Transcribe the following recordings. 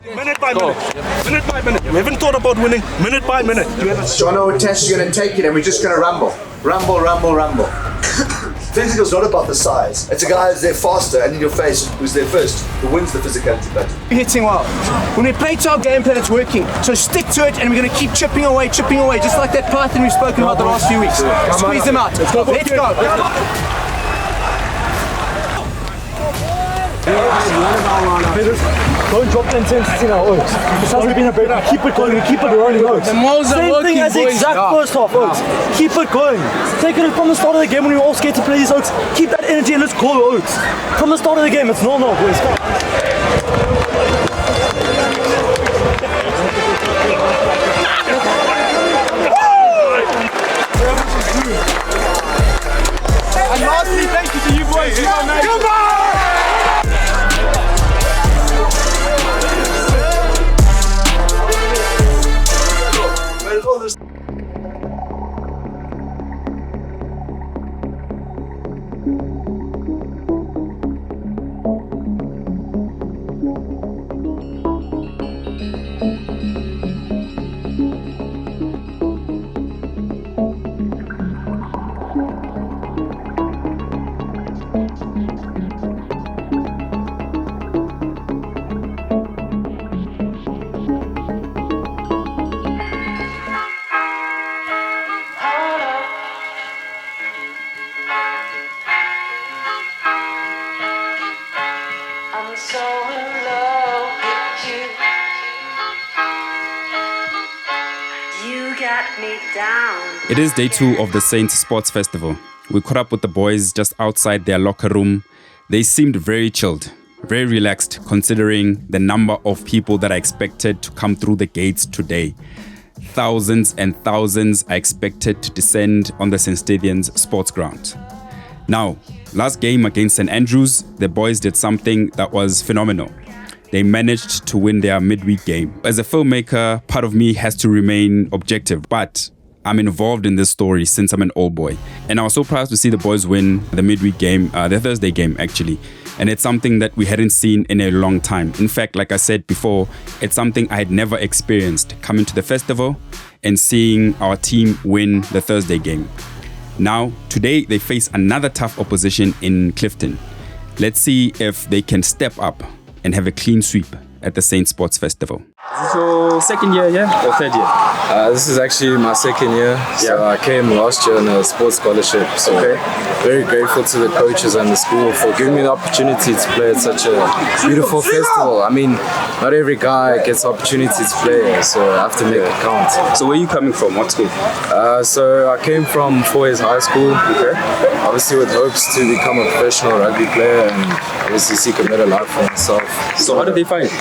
Minute by minute. Minute by minute. We haven't thought about winning. Minute by minute. So I know what test you're going to take it and we're just going to ramble. Ramble. Physical's not about the size. It's a guy who's there faster and in your face who's there first who wins the physicality battle. Hitting well. When we play to our game plan, it's working. So stick to it, and we're going to keep chipping away, just like that Python we've spoken about the last few weeks. Squeeze them out. Let's go. Don't drop the intensity now, Oaks. This hasn't been a break. Keep it going. Keep it rolling, Oaks. Same thing as the exact first half, Oaks. Keep it going. Take it from the start of the game when we were all scared to play these, Oaks. Keep that energy and let's go, Oaks. From the start of the game, it's 0-0, boys. And lastly, thank you to you boys. Come on! It is day 2 of the Saints Sports Festival. We caught up with the boys just outside their locker room. They seemed very chilled, very relaxed, considering the number of people that are expected to come through the gates today. Thousands and thousands are expected to descend on the St Stithians Sports Ground. Now, last game against St Andrews, the boys did something that was phenomenal. They managed to win their midweek game. As a filmmaker, part of me has to remain objective, but I'm involved in this story since I'm an old boy. And I was so proud to see the boys win the midweek game, the Thursday game actually. And it's something that we hadn't seen in a long time. In fact, like I said before, it's something I had never experienced, coming to the festival and seeing our team win the Thursday game. Now, today they face another tough opposition in Clifton. Let's see if they can step up and have a clean sweep at the Saint Sports Festival. Is this your second year, or third year? This is actually my second year. So I came last year on a sports scholarship. So very grateful to the coaches and the school for giving me the opportunity to play at such a beautiful festival. I mean, not every guy gets the opportunity to play, so I have to make it count. So where are you coming from? What school? So I came from 4 Years High School. Obviously with hopes to become a professional rugby player and obviously seek a better life for myself. So how did they find it?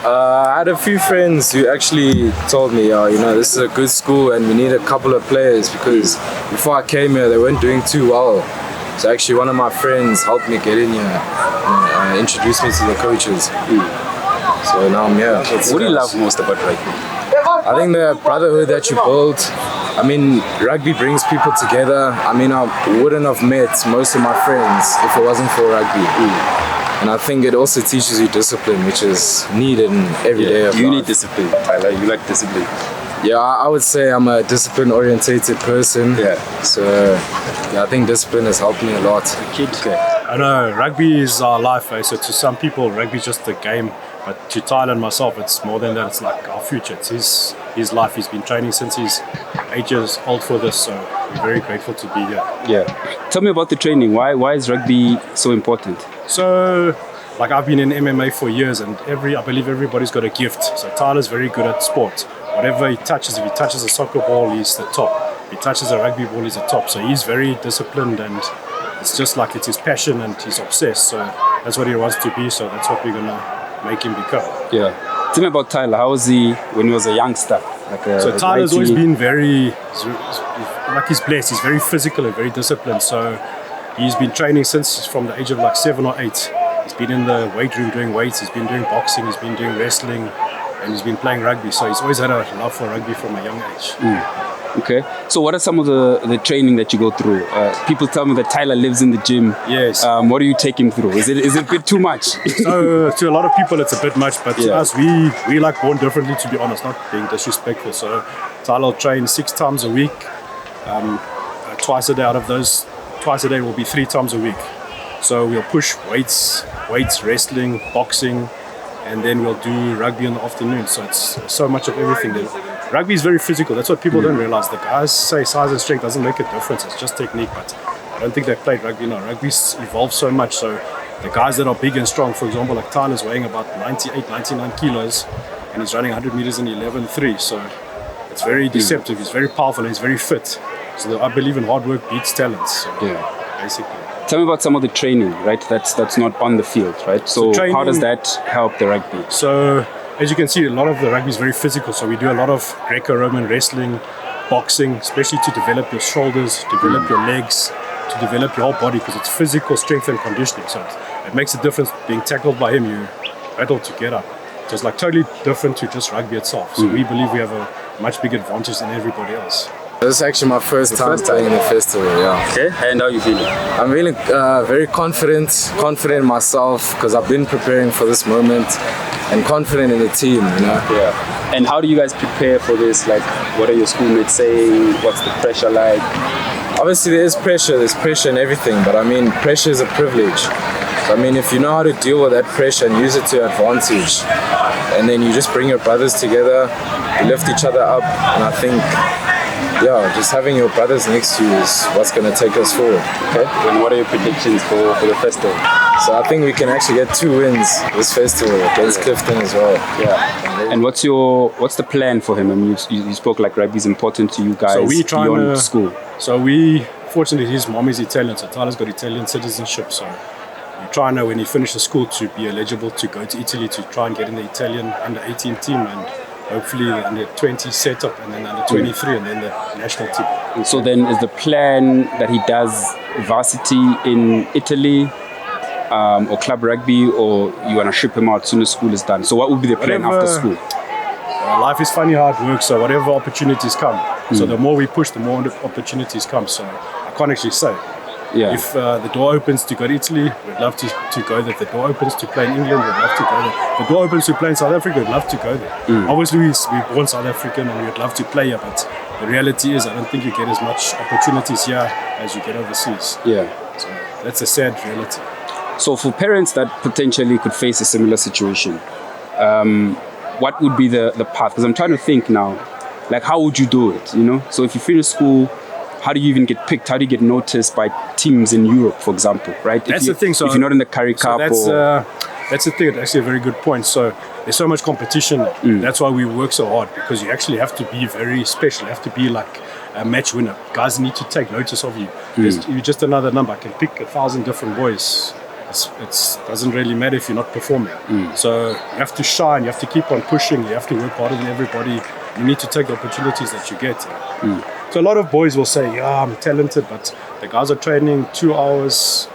I had a few friends who actually told me, this is a good school and we need a couple of players, because before I came here they weren't doing too well. So actually one of my friends helped me get in here and introduced me to the coaches. So now I'm here. What do you love most about rugby? I think the brotherhood that you build. I mean, rugby brings people together. I mean, I wouldn't have met most of my friends if it wasn't for rugby. And I think it also teaches you discipline, which is needed in every day of life. You need discipline, Tyler. You like discipline. Yeah, I would say I'm a discipline-orientated person. So I think discipline has helped me a lot. I know, rugby is our life, so to some people, rugby is just a game. But to Tyler and myself, it's more than that. It's like our future. It's his life. He's been training since he's 8 years old for this, so we're very grateful to be here. Tell me about the training. Why is rugby so important? So, like, I've been in MMA for years, and I believe everybody's got a gift. So Tyler's very good at sport. Whatever he touches, if he touches a soccer ball, he's the top. If he touches a rugby ball, he's the top. So he's very disciplined, and it's just like it's his passion, and he's obsessed. So that's what he wants to be. So that's what we're gonna make him become. Tell me about Tyler. How was he when he was a youngster? So Tyler's always been he's blessed. He's very physical and very disciplined. So he's been training since from the age of like 7 or 8. He's been in the weight room doing weights. He's been doing boxing. He's been doing wrestling, and he's been playing rugby. So he's always had a love for rugby from a young age. Okay. So what are some of the training that you go through? People tell me that Tyler lives in the gym. Yes. What do you take him through? Is it a bit too much? So to a lot of people it's a bit much, but to us we like born differently, to be honest, not being disrespectful. So Tyler will train 6 times a week. Twice a day. Out of those, twice a day will be 3 times a week. So we'll push weights, wrestling, boxing, and then we'll do rugby in the afternoon. So it's so much of everything. Rugby is very physical. That's what people don't realize. The guys say size and strength doesn't make a difference. It's just technique. But I don't think they've played rugby. No, rugby's evolved so much. So the guys that are big and strong, for example, like Tyler's weighing about 98, 99 kilos, and he's running 100 meters in 11.3. So it's very deceptive. He's very powerful and he's very fit. So I believe in hard work beats talent. So basically. Tell me about some of the training, right? That's not on the field, right? So training, how does that help the rugby? So as you can see, a lot of the rugby is very physical. So we do a lot of Greco-Roman wrestling, boxing, especially to develop your shoulders, develop your legs, to develop your whole body, because it's physical strength and conditioning. So it makes a difference being tackled by him. You battle to get up. So it's like totally different to just rugby itself. So we believe we have a much bigger advantage than everybody else. This is actually my first time playing in the festival, Okay, and how are you feeling? I'm feeling very confident in myself, because I've been preparing for this moment, and confident in the team, you know. Yeah. And how do you guys prepare for this? Like, what are your schoolmates saying? What's the pressure like? Obviously there's pressure in everything, but I mean, pressure is a privilege. So, I mean, if you know how to deal with that pressure and use it to your advantage, and then you just bring your brothers together, you lift each other up, and I think, just having your brothers next to you is what's going to take us forward. Okay. And what are your predictions for the festival? So I think we can actually get 2 wins this festival against Clifton as well. Yeah. And what's the plan for him? I mean, you spoke like rugby is important to you guys beyond school. So fortunately, his mom is Italian, so Tyler's got Italian citizenship. So we're trying to, when he finishes school, to be eligible to go to Italy to try and get in the Italian under 18 team, and hopefully the under 20 setup, and then under 23, and then the national team. So then is the plan that he does varsity in Italy or club rugby, or you want to ship him out as soon as school is done? So what would be the plan after school? Life is funny how it works, so whatever opportunities come. So the more we push, the more opportunities come. So I can't actually say. Yeah. If the door opens to go to Italy, we'd love to go there. If the door opens to play in England, we'd love to go there. If the door opens to play in South Africa, we'd love to go there. Obviously, we're born South African and we'd love to play here, but the reality is I don't think you get as much opportunities here as you get overseas. Yeah. So that's a sad reality. So for parents that potentially could face a similar situation, what would be the path? Because I'm trying to think now, like, how would you do it, you know? So if you finish school, how do you even get picked? How do you get noticed by teams in Europe, for example, right? That's the thing. So if you're not in the Currie Cup, that's the thing. That's actually a very good point. So there's so much competition. That's why we work so hard, because you actually have to be very special. You have to be like a match winner. Guys need to take notice of you. You're just another number. I can pick 1,000 different boys. It doesn't really matter if you're not performing. So you have to shine. You have to keep on pushing. You have to work harder than everybody. You need to take the opportunities that you get. So a lot of boys will say, yeah, I'm talented, but the guys are training 2 hours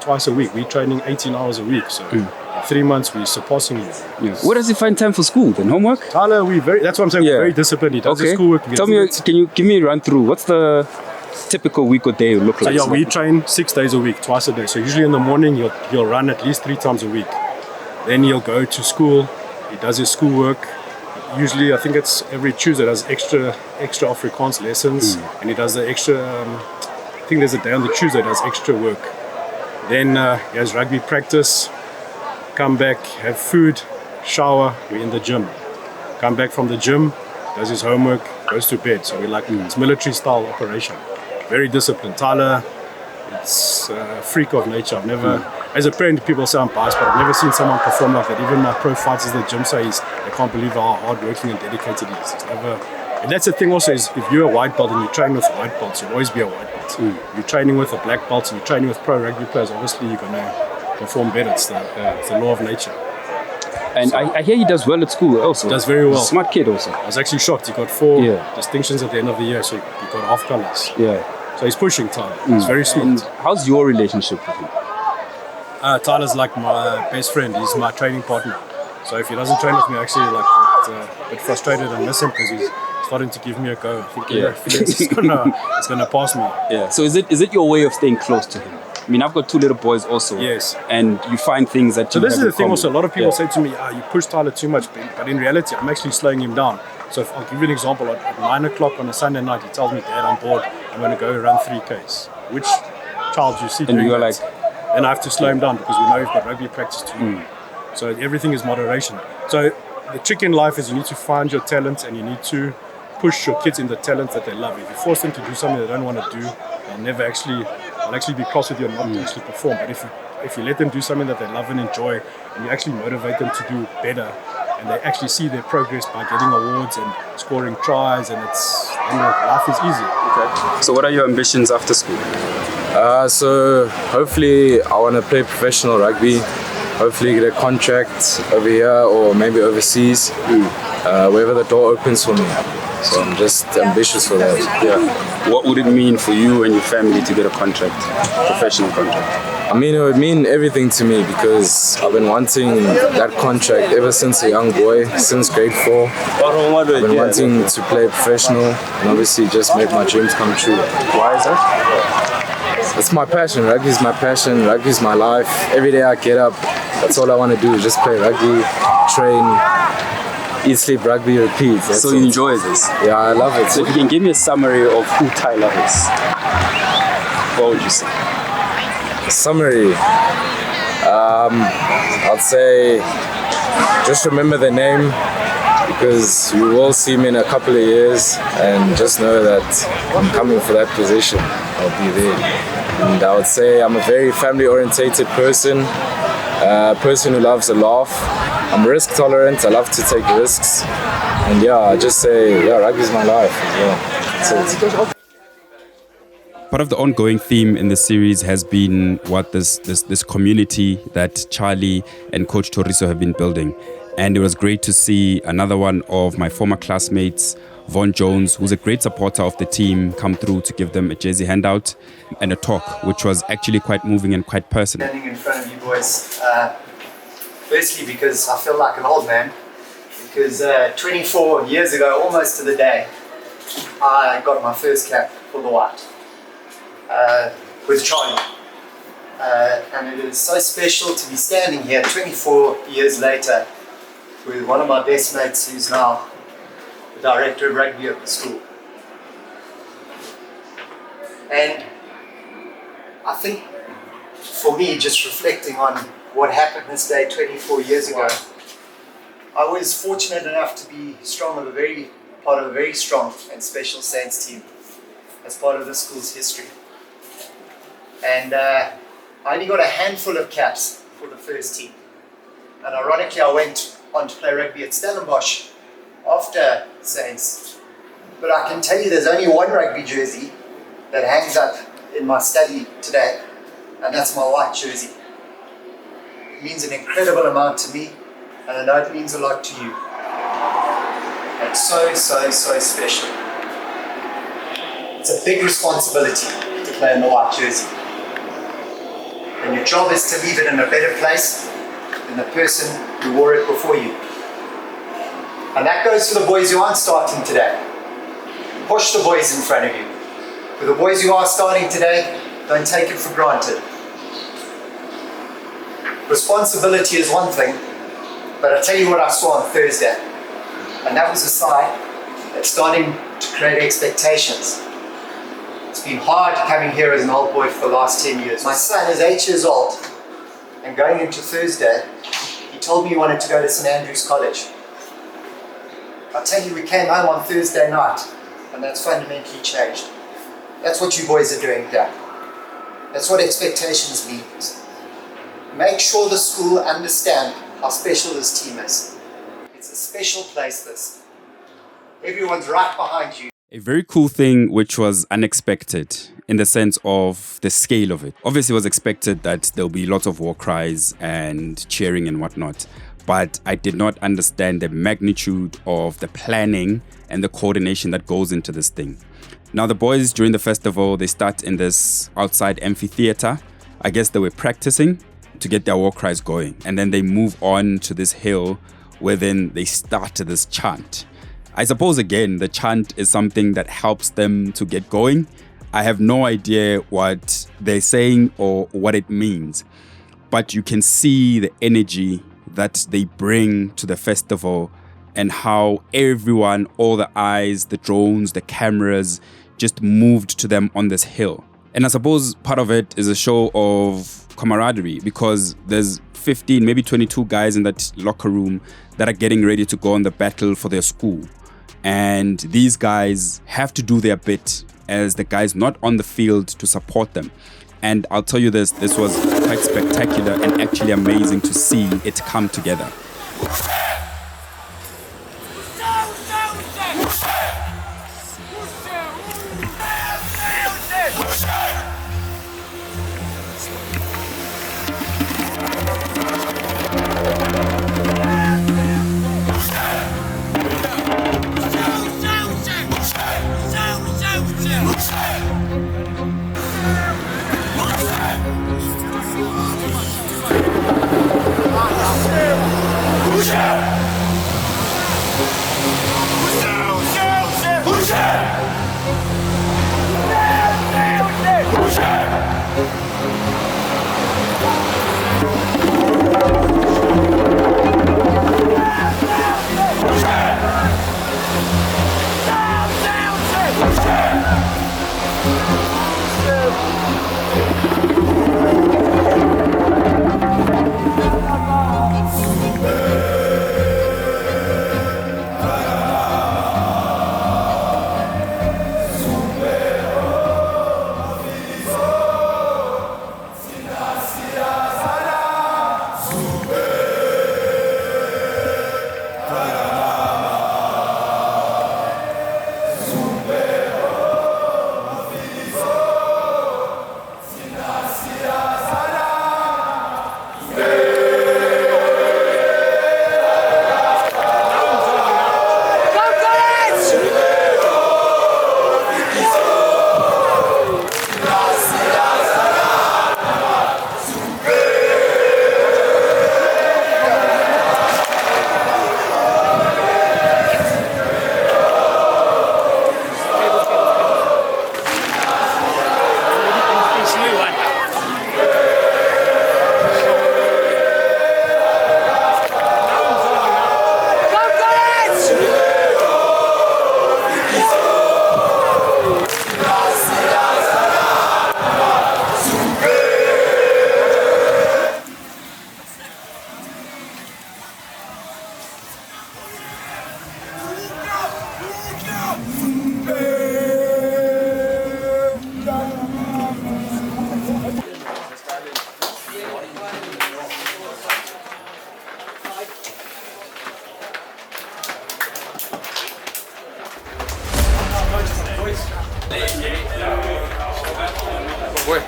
twice a week. We're training 18 hours a week. So in 3 months, we're surpassing you. Yeah. Where does he find time for school then? Homework? Tyler, that's what I'm saying. We're very disciplined. He does his schoolwork. Tell me, can you give me a run through? What's the typical week or day look like? So we train 6 days a week, twice a day. So usually in the morning, he'll run at least 3 times a week. Then he'll go to school. He does his schoolwork. Usually, I think it's every Tuesday, does extra Afrikaans lessons, and he does the extra. I think there's a day on the Tuesday does extra work. Then he has rugby practice. Come back, have food, shower. We're in the gym. Come back from the gym, does his homework, goes to bed. So we're like it's military style operation. Very disciplined. Tyler, it's a freak of nature. I've never. As a parent, people say I'm biased, but I've never seen someone perform like that. Even my pro fighters at the gym say they can't believe how hardworking and dedicated he is. And that's the thing also, is if you're a white belt and you train with white belts, you'll always be a white belt. You're training with a black belt and you're training with pro rugby players, obviously you're going to perform better. It's the law of nature. And I hear he does well at school also. Does very well. Smart kid also. I was actually shocked. He got 4 distinctions at the end of the year, so he got half colours. Yeah. So he's pushing Tyler. He's very smart. And how's your relationship with him? Tyler's like my best friend. He's my training partner. So if he doesn't train with me, I actually like a bit frustrated and miss him, because starting to give me a go. I think it's gonna pass me. Yeah. So is it your way of staying close to him? I mean, I've got 2 little boys also. Yes. And you find things that So you this is have the in thing common. also. A lot of people say to me, you push Tyler too much, but in reality, I'm actually slowing him down. So I'll give you an example. At 9 o'clock on a Sunday night, he tells me, Dad, I'm bored. I'm going to go run 3Ks. Which child you see And doing you're that? like... And I have to slow him down because we know we've got rugby practice too. So everything is moderation. So the trick in life is you need to find your talents and you need to push your kids in the talents that they love. If you force them to do something they don't want to do, they'll actually be cross with you and not actually perform. But if you let them do something that they love and enjoy, and you actually motivate them to do better, and they actually see their progress by getting awards and scoring tries, and life is easy. Okay. So what are your ambitions after school? So hopefully I want to play professional rugby. Hopefully get a contract over here or maybe overseas, wherever the door opens for me. So I'm just ambitious for that. Yeah. What would it mean for you and your family to get a contract, professional contract? I mean, it would mean everything to me because I've been wanting that contract ever since a young boy, since grade 4. I've been wanting to play professional and obviously just make my dreams come true. Why is that? It's my passion. Rugby is my passion. Rugby is my life. Every day I get up, that's all I want to do is just play rugby, train, eat, sleep, rugby, repeat. That's So it. you enjoy this? Yeah, I love it. So if you can give me a summary of who Tyler is, what would you say? Summary. I'd say just remember the name because you will see me in a couple of years and just know that I'm coming for that position. I'll be there. And I would say I'm a very family-orientated person, a person who loves a laugh. I'm risk tolerant, I love to take risks. And yeah, I just say, rugby is my life as well. That's it. Part of the ongoing theme in the series has been what this community that Charlie and Coach Toriso have been building. And it was great to see another one of my former classmates, Von Jones, who's a great supporter of the team, come through to give them a jersey handout and a talk, which was actually quite moving and quite personal. Standing in front of you boys, firstly because I feel like an old man, because 24 years ago, almost to the day, I got my first cap for the White. With Charlie. And it is so special to be standing here 24 years later with one of my best mates who's now the director of rugby at the school. And I think for me, just reflecting on what happened this day 24 years ago, I was fortunate enough to be part of a very strong and special Saints team as part of the school's history. And I only got a handful of caps for the first team. And ironically, I went on to play rugby at Stellenbosch after Saints. But I can tell you there's only one rugby jersey that hangs up in my study today, and that's my white jersey. It means an incredible amount to me, and I know it means a lot to you. It's so, so, so special. It's a big responsibility to play in the white jersey. And your job is to leave it in a better place than the person who wore it before you. And that goes for the boys who aren't starting today. Push the boys in front of you. For the boys who are starting today, don't take it for granted. Responsibility is one thing, but I'll tell you what I saw on Thursday. And that was a side that's starting to create expectations. It's been hard coming here as an old boy for the last 10 years. My son is 8 years old, and going into Thursday, he told me he wanted to go to St Andrews College. I'll tell you, we came home on Thursday night, and that's fundamentally changed. That's what you boys are doing here. That's what expectations means. Make sure the school understand how special this team is. It's a special place, this. Everyone's right behind you. A very cool thing which was unexpected in the sense of the scale of it. Obviously it was expected that there'll be lots of war cries and cheering and whatnot, but I did not understand the magnitude of the planning and the coordination that goes into this thing. Now the boys during the festival, they start in this outside amphitheater. I guess they were practicing to get their war cries going, and then they move on to this hill where then they start this chant. I suppose, again, the chant is something that helps them to get going. I have no idea what they're saying or what it means, but you can see the energy that they bring to the festival and how everyone, all the eyes, the drones, the cameras, just moved to them on this hill. And I suppose part of it is a show of camaraderie, because there's 15, maybe 22 guys in that locker room that are getting ready to go on the battle for their school. And these guys have to do their bit as the guys not on the field to support them. And I'll tell you this was quite spectacular and actually amazing to see it come together. Boy,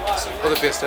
all the best,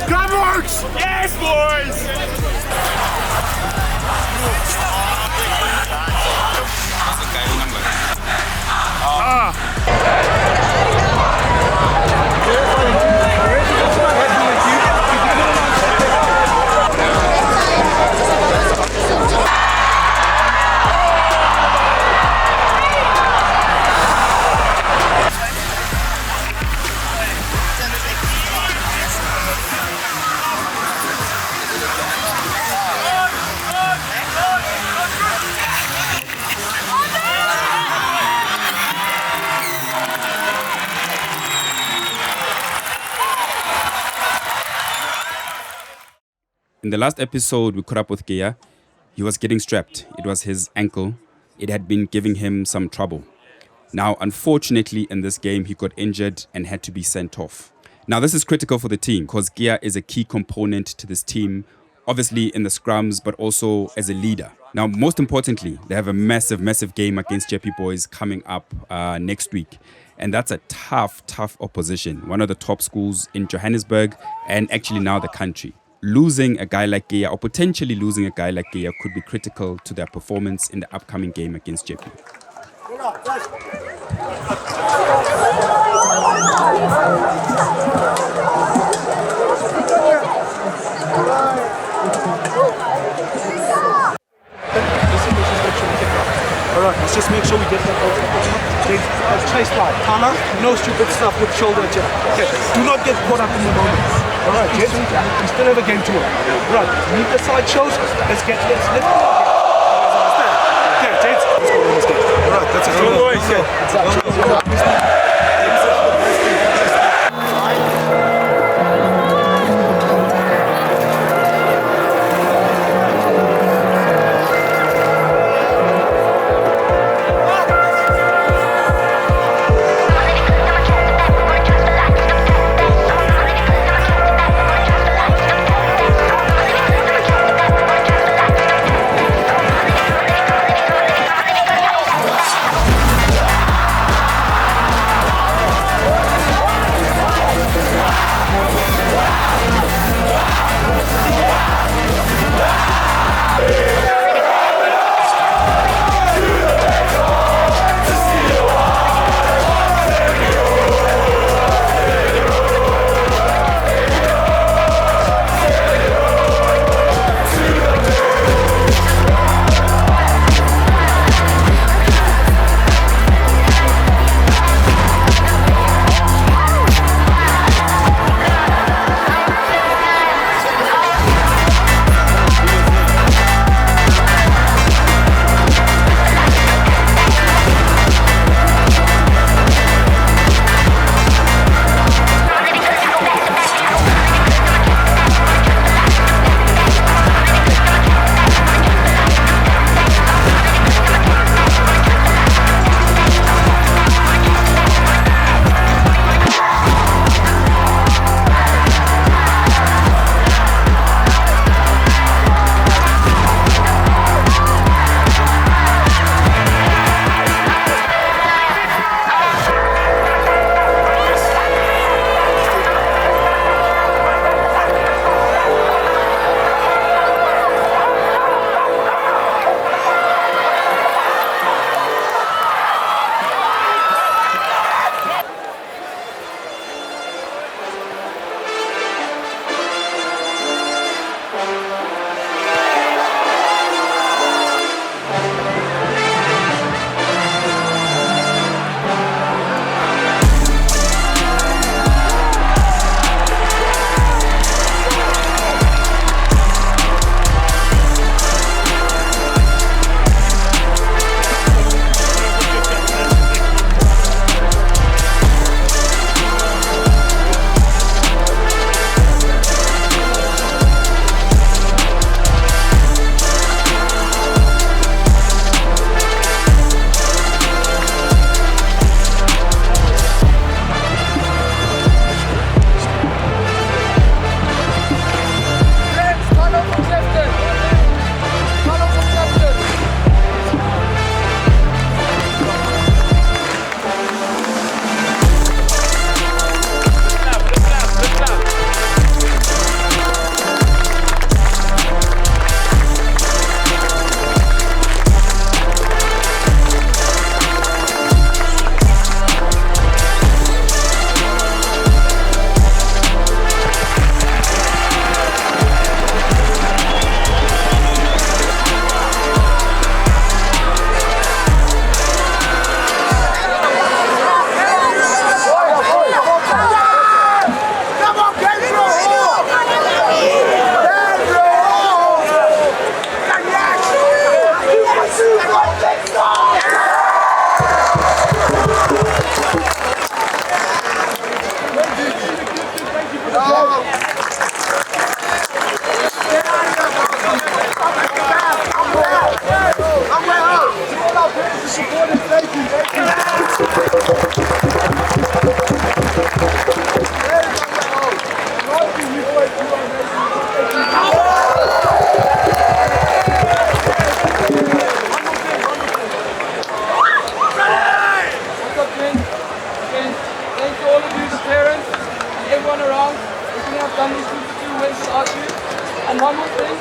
Come Oaks! Yes, boys! In the last episode, we caught up with Gia. He was getting strapped. It was his ankle. It had been giving him some trouble. Now, unfortunately, in this game, he got injured and had to be sent off. Now, this is critical for the team because Gia is a key component to this team, obviously in the scrums, but also as a leader. Now, most importantly, they have a massive, massive game against Jeppe Boys coming up next week. And that's a tough, tough opposition. One of the top schools in Johannesburg and actually now the country. Losing a guy like Gia or potentially losing a guy like Gia could be critical to their performance in the upcoming game against Jeppe. Alright, let's just make sure we get that out. Chase line. Tana, no stupid stuff with shoulder check. Okay, do not get caught up in the moment. Alright, gents, we still have a game to win. Right, need the side shows. Let's go. Okay, gents, let's go win this game. Alright, that's a good boy. Okay. Thank you all of you, the parents, and everyone around. We couldn't have done these Pt.2 wins without you. And one more thing,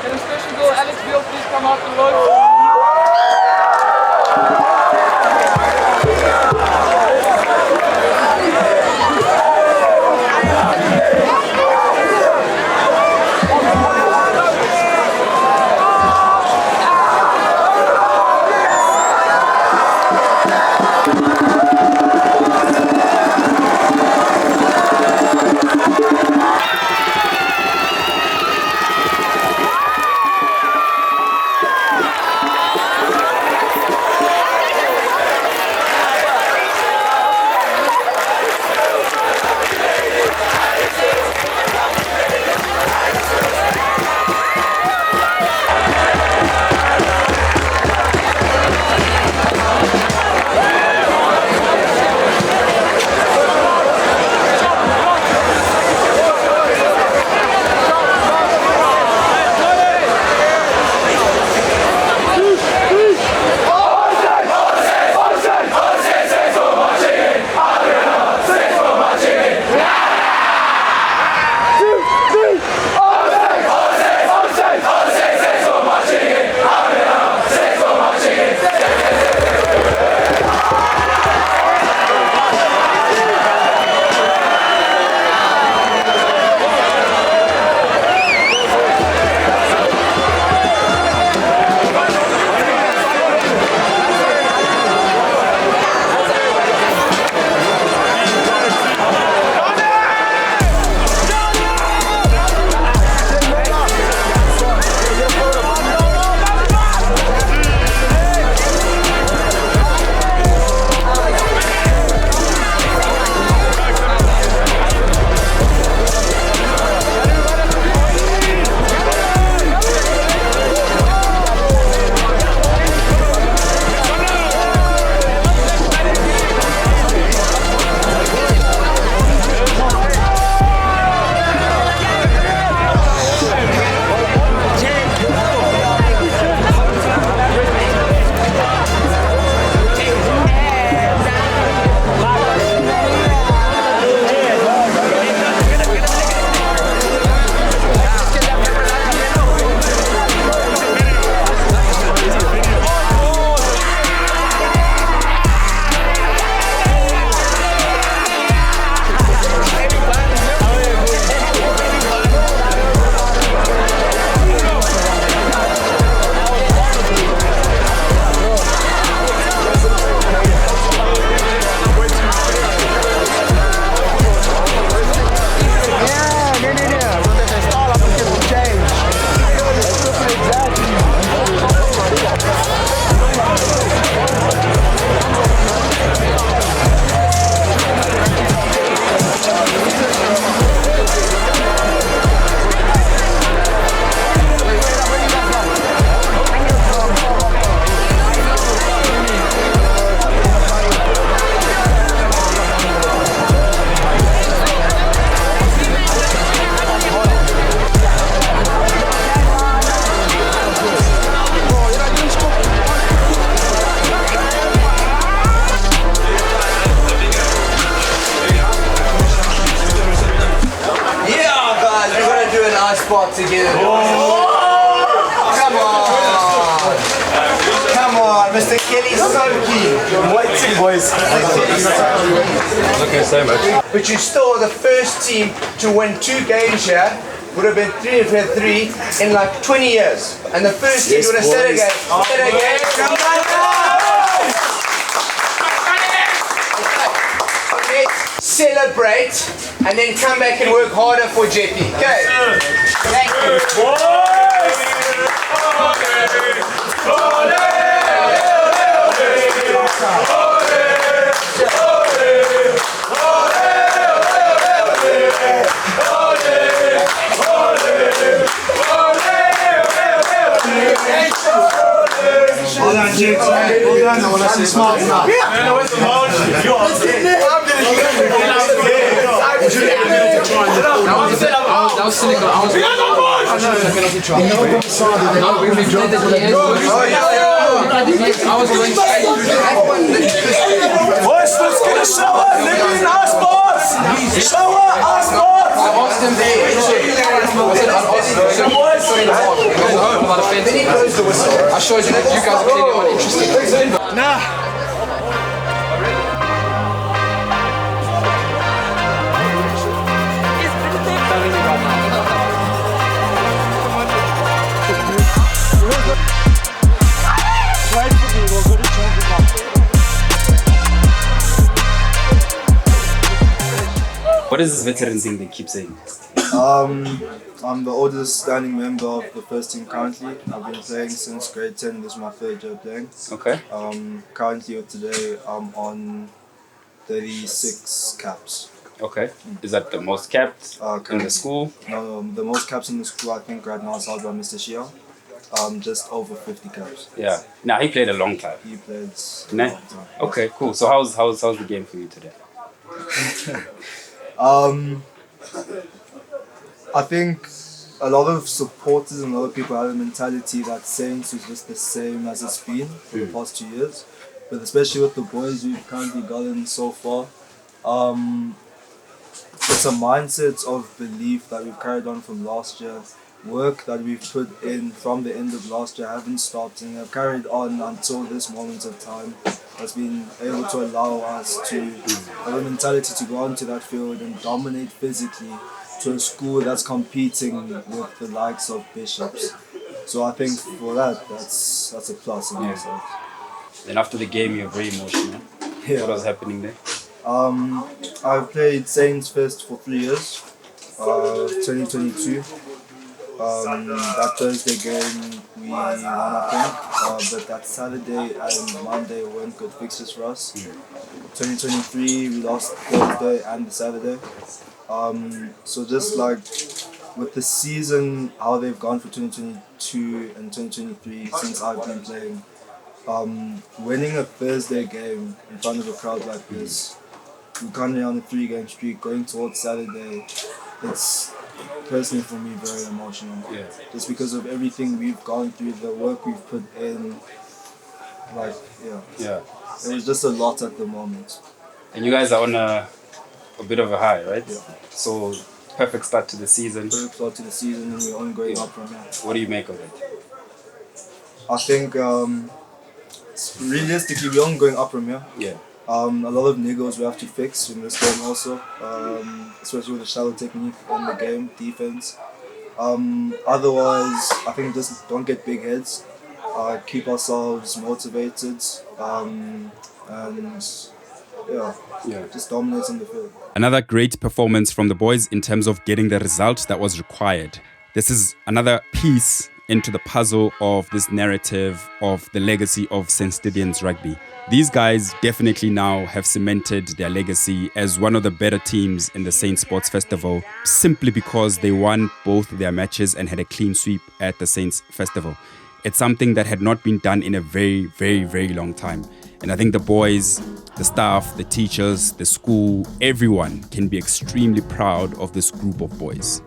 can a special girl, Alex Beal, please come out the road? Spot together. Come on, Mr. Kelly Soki. Waiting, boys. Okay, so much. But you're still the first team to win 2 games here. Would have been 3 for 3 in like 20 years. And the first team would have said again. Celebrate and then come back and work harder for Jeppy. Okay. Thank you. smart enough. That was cynical. I was going Boys, let's get a shower. Let me in our spots. Shower, our spots. I asked him I showed you that you guys are clearly uninterested. Nah. What is this veteran thing they keep saying? I'm the oldest standing member of the first team currently. I've been playing since grade 10. This is my third year playing. Okay. Currently today I'm on 36 caps. Okay. Is that the most capped in the school? No, the most caps in the school I think right now is held by Mr. Shia. Just over 50 caps. Yeah. Now he played a long time. He played a Nah. long time. Okay, cool. So how's the game for you today? I think a lot of supporters and a lot of people have a mentality that Saints is just the same as it's been for the past 2 years. But especially with the boys we've currently gotten so far, it's a mindset of belief that we've carried on from last year. Work that we've put in from the end of last year haven't stopped and have carried on until this moment of time. Has been able to allow us to have a mentality to go onto that field and dominate physically to a school that's competing with the likes of Bishops. So I think for that's a plus on our side. Then after the game, you're very emotional. Yeah. What was happening there? I've played Saints first for 3 years, 2022. That Thursday game we won, I think, but that Saturday and Monday weren't good fixtures for us. 2023 we lost Thursday and the Saturday. So just like with the season, how they've gone for 2022 and 2023 since I've been playing, winning a Thursday game in front of a crowd like this, we're currently on a 3-game streak going towards Saturday. It's personally for me very emotional. Yeah. Just because of everything we've gone through, the work we've put in, like Yeah. it was just a lot at the moment. And you guys are on a bit of a high, right? Yeah. So perfect start to the season. Perfect start to the season and we're only going up from here. What do you make of it? I think realistically we're only going up from here. Yeah. A lot of niggles we have to fix in this game also, especially with the shallow technique in the game, defense. Otherwise, I think just don't get big heads, keep ourselves motivated, and just dominate in the field. Another great performance from the boys in terms of getting the result that was required. This is another piece into the puzzle of this narrative of the legacy of St Stithians Rugby. These guys definitely now have cemented their legacy as one of the better teams in the Saint Sports Festival simply because they won both their matches and had a clean sweep at the Saints Festival. It's something that had not been done in a very, very, very long time. And I think the boys, the staff, the teachers, the school, everyone can be extremely proud of this group of boys.